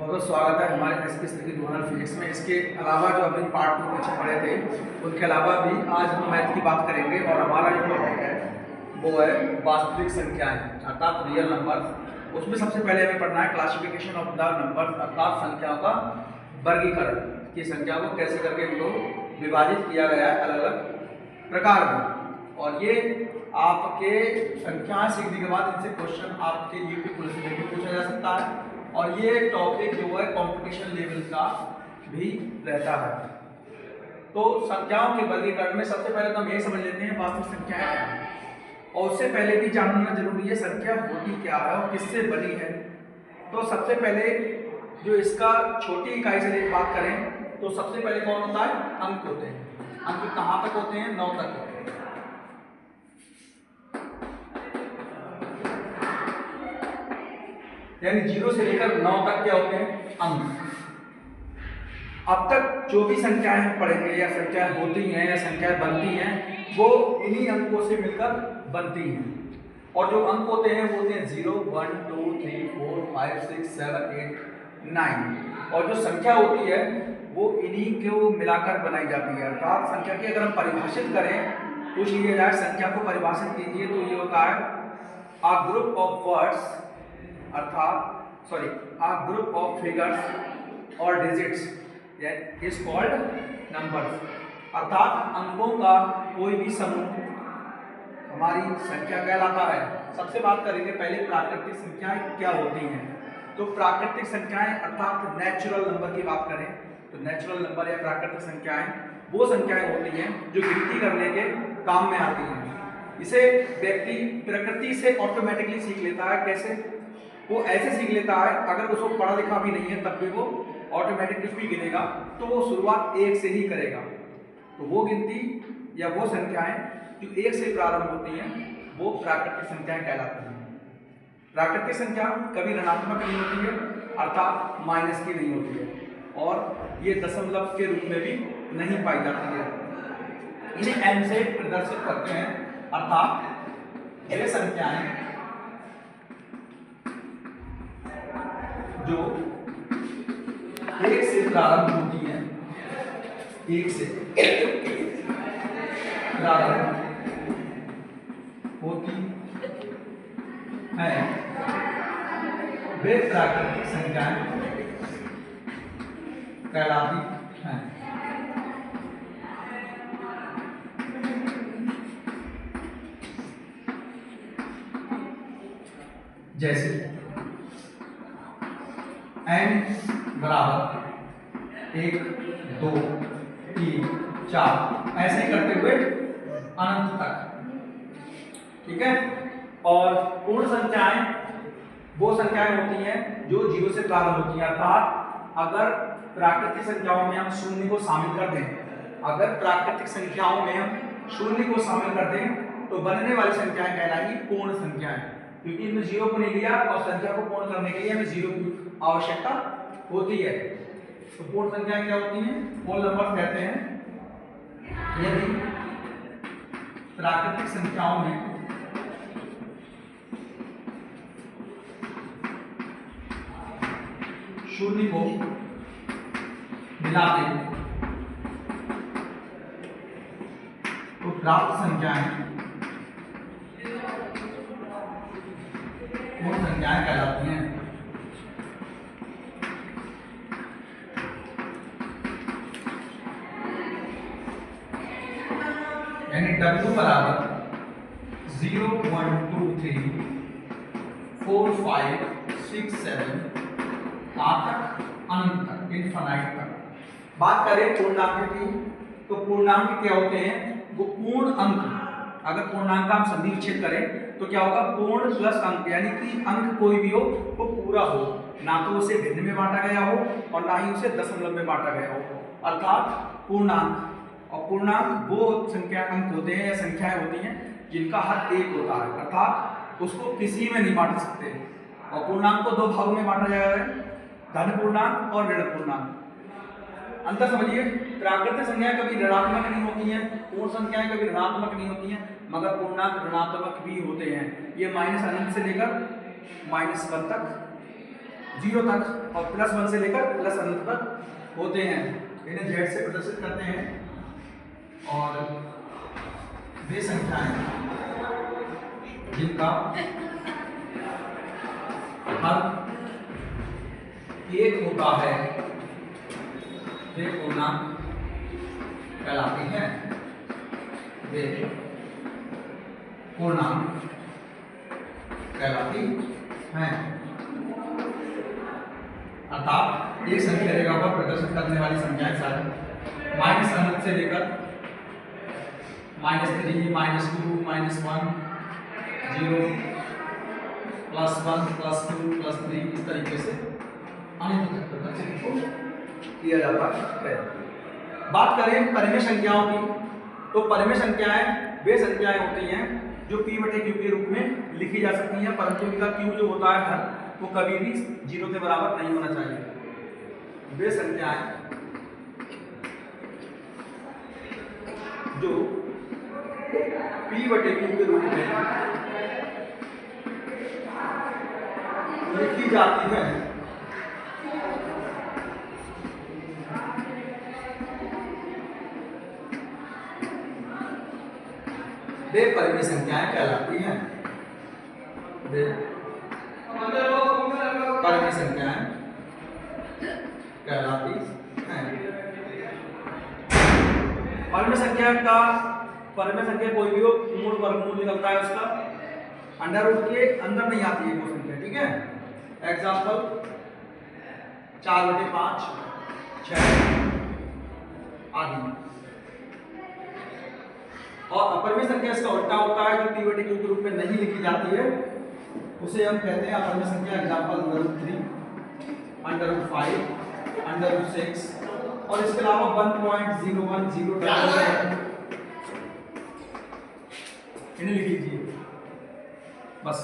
बहुत स्वागत है हमारे एसपी स्थिति 2006 में। इसके अलावा जो अभी पार्ट 2 पीछे पढ़े थे उनके अलावा भी आज हम मैथ की बात करेंगे और हमारा जो टॉपिक है वो है वास्तविक संख्याएं अर्थात रियल नंबर। उसमें सबसे पहले हमें पढ़ना है क्लासिफिकेशन ऑफ द नंबर अर्थात संख्याओं का वर्गीकरण की संख्या को कैसे करके इनको विभाजित किया गया है अलग अलग प्रकार में। और ये आपके संख्याएं सीखने के बाद इनसे क्वेश्चन आपके यूपी पुलिस में भी पूछा जा सकता है और ये टॉपिक जो है कंपटीशन लेवल का भी रहता है। तो संख्याओं के वर्गीकरण में सबसे पहले तो हम ये समझ लेते हैं वास्तविक संख्याएं क्या हैं और उससे पहले भी जानना जरूरी है संख्या होती क्या है और किससे बनी है। तो सबसे पहले जो इसका छोटी इकाई से बात करें तो सबसे पहले कौन होता है? अंक होते हैं। अंक कहाँ तक होते हैं? 9 तक होते हैं। यानी 0 से लेकर 9 तक क्या होते हैं? अंक। अब तक जो भी संख्याएं हम पढ़ेंगे या संख्याएं होती हैं या संख्याएं बनती हैं वो इन्हीं अंकों से मिलकर बनती हैं। और जो अंक होते हैं वो होते हैं 0, 1, 2, 3, 4, 5, 6, 7, 8, 9। और जो संख्या होती है वो इन्हीं को मिलाकर बनाई जाती है। अर्थात संख्या की अगर हम परिभाषित करें पूछ लिया जाए संख्या को परिभाषित कीजिए तो ये होता है अ ग्रुप ऑफ वर्ड्स अर्थात a group of figures or digits that is called numbers। अर्थात अंकों का कोई भी समूह हमारी संख्या कहलाता है। सबसे बात करेंगे पहले प्राकृतिक संख्याएं क्या होती हैं। तो प्राकृतिक संख्याएं अर्थात नेचुरल नंबर की बात करें तो नेचुरल नंबर या प्राकृतिक संख्याएं वो संख्याएं होती हैं जो गिनती करने के काम में आती हैं। इसे व्यक्ति प्रकृति से ऑटोमेटिकली सीख लेता है। कैसे? वो ऐसे सीख लेता है अगर उसको पढ़ा लिखा भी नहीं है तब भी वो ऑटोमेटिकली भी गिनेगा तो वो शुरुआत 1 से ही करेगा। तो वो गिनती या वो संख्याएं जो 1 से प्रारंभ होती हैं वो प्राकृतिक संख्याएं कहलाती हैं। प्राकृतिक संख्या कभी ऋणात्मक नहीं होती है अर्थात माइनस की नहीं होती है और ये दशमलव के रूप में भी नहीं पाई जाती है। इन्हें n से प्रदर्शित करते हैं अर्थात ये संख्याएं जो 1 से प्रारंभ होती हैं 1 से प्रारंभ होती हैं वे प्राकृतिक संख्याएं कहलाती हैं। जैसे n बराबर 1, 2, 3, 4 ऐसे ही करते हुए अनंत तक। ठीक है। और पूर्ण संख्याएं वो संख्याएं होती हैं जो 0 से प्रारंभ होती हैं। अर्थात अगर प्राकृतिक संख्याओं में हम शून्य को शामिल कर दें अगर प्राकृतिक संख्याओं में हम शून्य को शामिल कर दें तो बनने वाली संख्याएं कहलाएंगी पूर्ण संख्याएं क्योंकि इनमें 0 को नहीं लिया और संख्या को पूर्ण करने के लिए हमें 0 की आवश्यकता होती है। तो पूर्ण संख्याएं क्या होती हैं? होल नंबर कहते हैं। यदि प्राकृतिक संख्याओं में शून्य को मिलाते तो प्राप्त संख्याएं वो संख्याएं कहलाती हैं। यानी W बराबर 0, 1, 2, 3, 4, 5, 6, 7 तक अनंत तक इनफाइनाइट तक। बात करें पूर्णांक की तो पूर्णांक क्या होते हैं? वो पूर्ण अंक। अगर पूर्णांक का हम संधि विच्छेद करें तो क्या होगा? पूर्ण प्लस अंक यानी कि अंक कोई भी हो वो पूरा हो ना तो उसे भिन्न में बांटा गया हो और ना ही उसे दशमलव में बांटा गया हो अर्थात पूर्णांक। और पूर्णांक वो संख्या अंक होते हैं या संख्याएं होती हैं जिनका हर एक होता है अर्थात उसको किसी में नहीं बांट सकते। और पूर्णांक को 2 भागों में बांटा जाएगा धन पूर्णांक और ऋण पूर्णांक। अंतर समझिए प्राकृतिक संख्याएं कभी ऋणात्मक नहीं होती हैं पूर्ण संख्याएं कभी ऋणात्मक नहीं होती हैं मगर पूर्णांक ऋणात्मक भी होते हैं। ये माइनस अनंत से लेकर -1 तक 0 तक और +1 से लेकर प्लस अनंत तक होते हैं। इन्हें z से प्रदर्शित करते हैं और वे संख्याएं जिनका हर एक होता है वे पूर्णांक कहलाती हैं। वे पूर्णांक कहलाती हैं। अर्थात एक संख्या रेखा पर प्रदर्शित करने वाली संख्याएं सारी माइनस अनंत से लेकर -3, -2, -1, 0, +1, +2, +3 इस तरीके से अनंत तक प्रदर्शित किया जाता है। बात करें परिमेय संख्याओं की, तो परिमेय संख्याएं वे संख्याएं होती हैं जो p/q के रूप में लिखी जा सकती हैं, परंतु इनका q जो होता है हर वो कभी भी 0 के बराबर नहीं होना चाहिए। वे संख्याएं जो p/q के रूप में लिखी जाती है वे परिमेय संख्याएं कहलाती हैं। वे परिमेय संख्याएं कहलाती हैं। परिमेय संख्या कोई भी हो, मूल वर्गमूल निकलता है उसका, अंडर रूट के अंदर नहीं आती है वो संख्या, ठीक है। एग्जाम्पल 4/5, 6 आदि। और अपरिमेय संख्या इसका उल्टा होता है जो p/q के रूप में नहीं लिखी जाती है, उसे हम कहते हैं अपरिमेय संख्या। एग्जाम्पल √3, √5, √6 और इसके अलावा 1.01, 0 इन्हें लिख लीजिए बस।